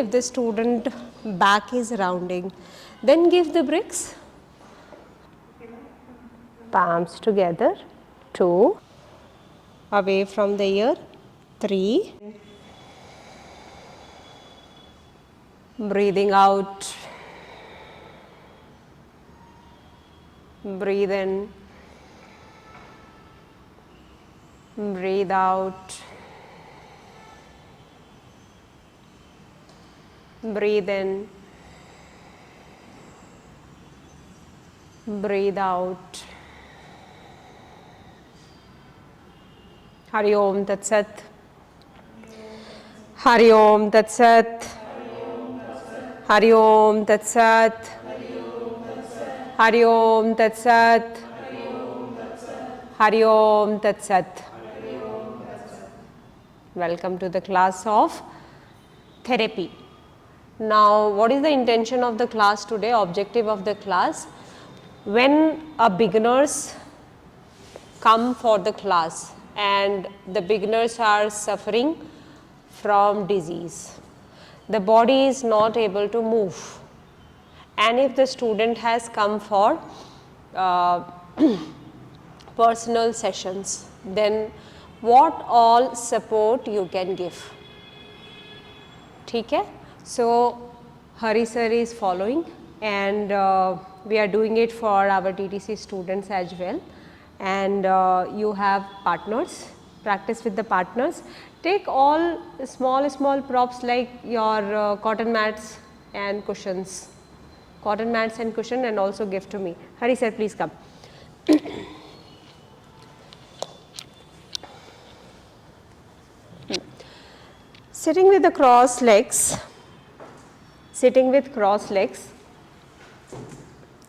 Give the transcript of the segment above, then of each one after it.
If the student back is rounding, then give the bricks. Palms together, 2, away from the ear, 3, breathing out, breathe in, breathe out, breathe in, breathe out. Hari Om Tat Sat. Hari Om Tat Sat. Hari Om Tat Sat. Hari Om Tat Sat. Hari Om Tat Sat. Welcome to the class of therapy. Now, what is the intention of the class today? Objective of the class. When a beginners come for the class and the beginners are suffering from disease, the body is not able to move, and if the student has come for personal sessions, then what all support you can give. Okay? So Hari sir is following, and we are doing it for our TTC students as well. And you have partners, practice with the partners. Take all small props like your cotton mats and cushions, and also give to me. Hari sir, please come. Sitting with the cross legs,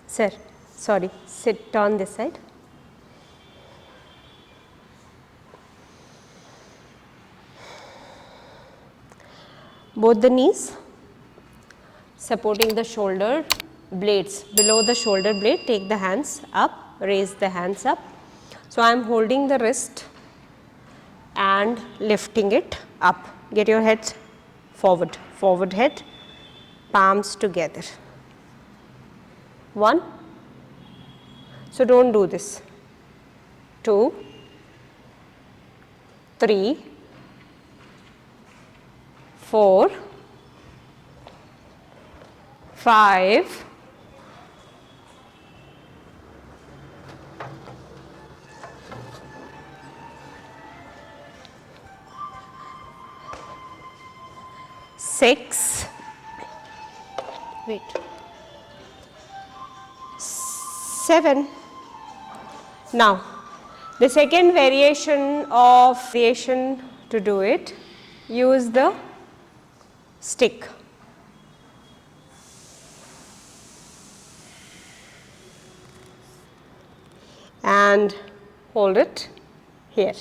sir, sorry, sit on this side. Both the knees supporting the shoulder blades, below the shoulder blade, take the hands up, raise the hands up. So, I am holding the wrist and lifting it up. Get your head forward, forward head, palms together. 1. So, do not do this. 2, 3, 4, 5, 6, wait, 7. Now, the second variation to do it, use the stick. And hold it here.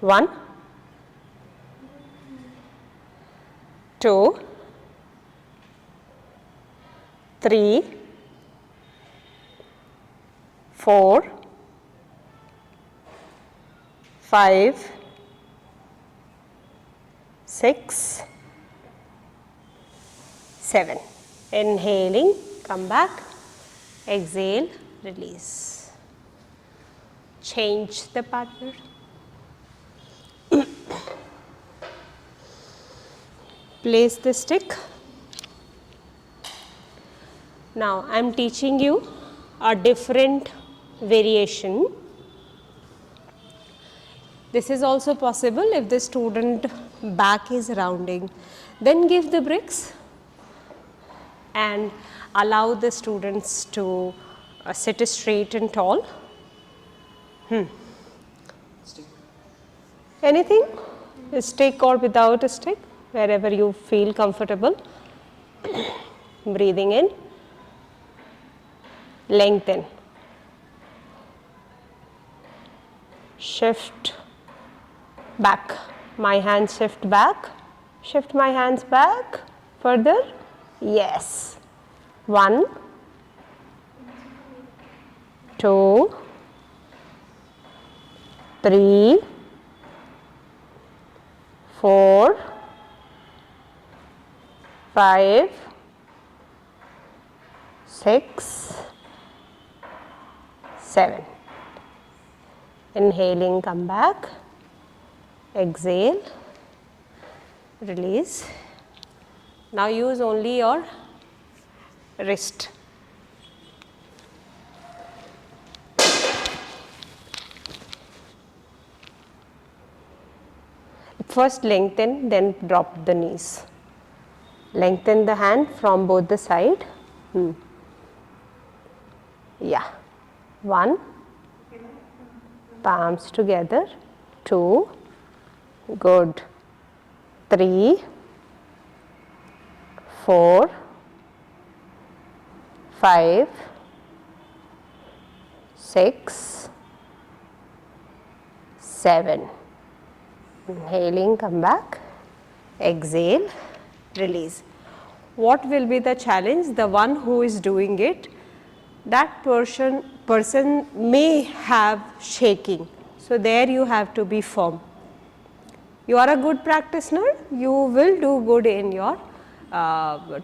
1, 2, 3, 4, 5, 6, 7. Inhaling, come back, exhale, release. Change the partner. Place the stick. Now, I am teaching you a different variation. This is also possible if the student back is rounding. Then give the bricks and allow the students to sit straight and tall. Stick. Anything? A stick or without a stick, wherever you feel comfortable. Breathing in, lengthen, shift back, my hands shift back, shift my hands back, further, yes, 1, 2, 3, 4, 5, 6, 7. Inhaling, come back, exhale, release. Now use only your wrist. First lengthen, then drop the knees. Lengthen the hand from both the side. Yeah. 1, palms together, 2, good, 3, 4, 5, 6, 7. Inhaling, come back, exhale, release. What will be the challenge? The one who is doing it, that person may have shaking. So, there you have to be firm. You are a good practitioner, you will do good in your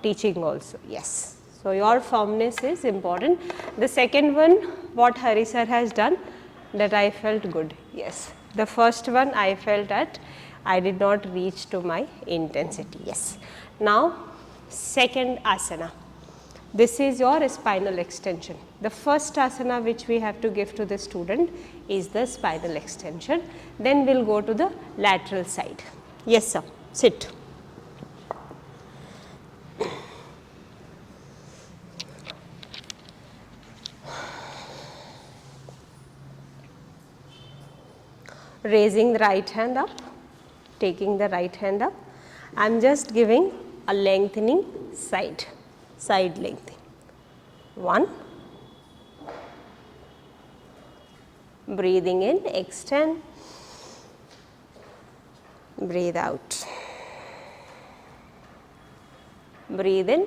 teaching also. Yes. So, your firmness is important. The second one, what Hari sir has done, that I felt good. Yes. The first one I felt that I did not reach to my intensity. Yes. Now, second asana. This is your spinal extension. The first asana which we have to give to the student is the spinal extension. Then we will go to the lateral side. Yes, sir. Sit. Raising the right hand up, taking the right hand up. I am just giving a lengthening side lengthening. 1, breathing in, extend, breathe out, breathe in,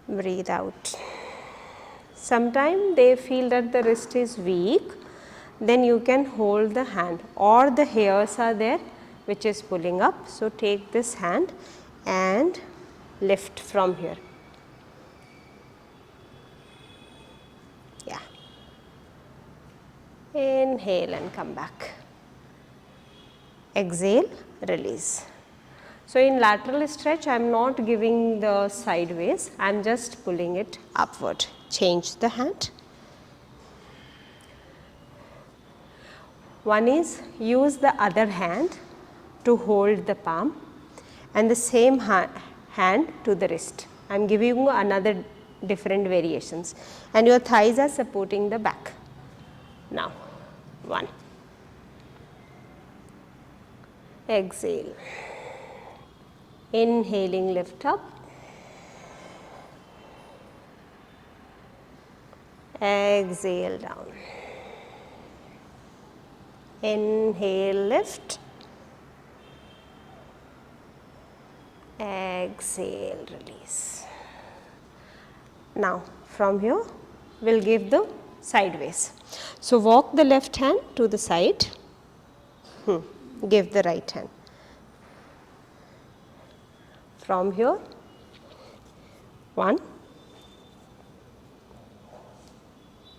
breathe out. Sometimes they feel that the wrist is weak, then you can hold the hand or the hairs are there which is pulling up. So, take this hand and lift from here. Yeah. Inhale and come back. Exhale, release. So, in lateral stretch, I am not giving the sideways, I am just pulling it upward. Change the hand. One is use the other hand to hold the palm and the same hand to the wrist. I am giving you another different variations and your thighs are supporting the back. Now, 1. Exhale. Inhaling, lift up. Exhale down. Inhale, lift. Exhale, release. Now, from here, we will give the sideways. So, walk the left hand to the side, give the right hand. From here, 1,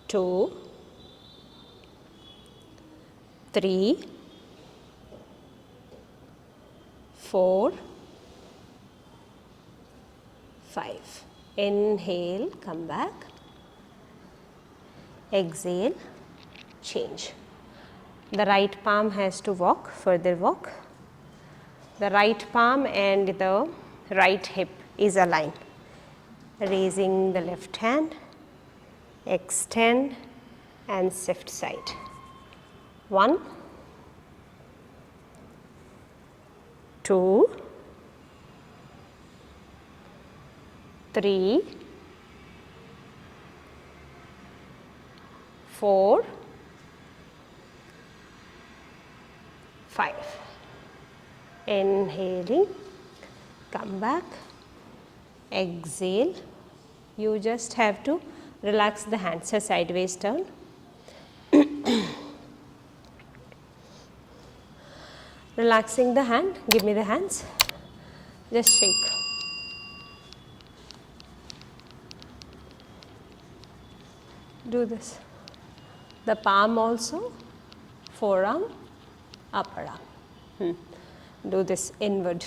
2, 3, 4, 5. Inhale, come back. Exhale, change. The right palm has to walk, further walk. The right palm and the right hip is aligned. Raising the left hand, extend and shift side. 1, 2, 3, 4, 5. Inhaling, come back, exhale. You just have to relax the hands, a sideways turn. Relaxing the hand, give me the hands, just shake. Do this. The palm also, forearm, upper arm. Do this inward.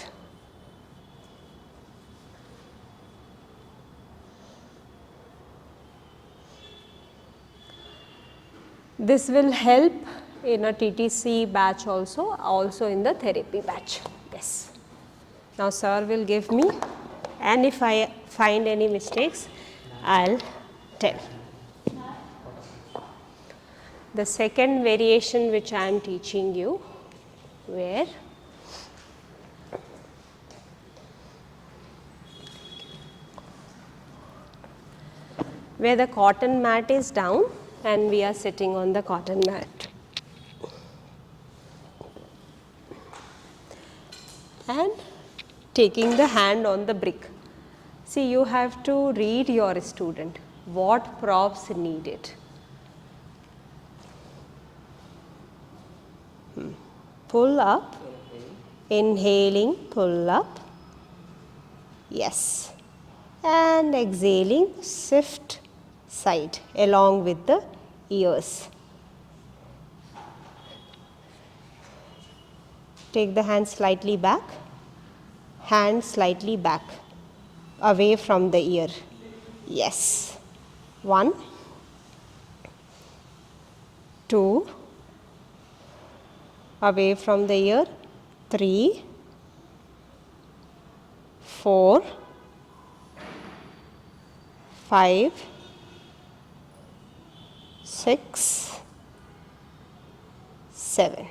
This will help in a TTC batch also in the therapy batch. Yes. Now sir will give me, and if I find any mistakes, I'll tell. The second variation which I am teaching you, where the cotton mat is down and we are sitting on the cotton mat. And taking the hand on the brick. See, you have to read your student, what props needed. Pull up, inhaling, pull up, yes, and exhaling, shift side along with the ears. Take the hand slightly back, hand slightly back, away from the ear, yes, 1, 2, away from the ear, 3, 4, 5, 6, 7.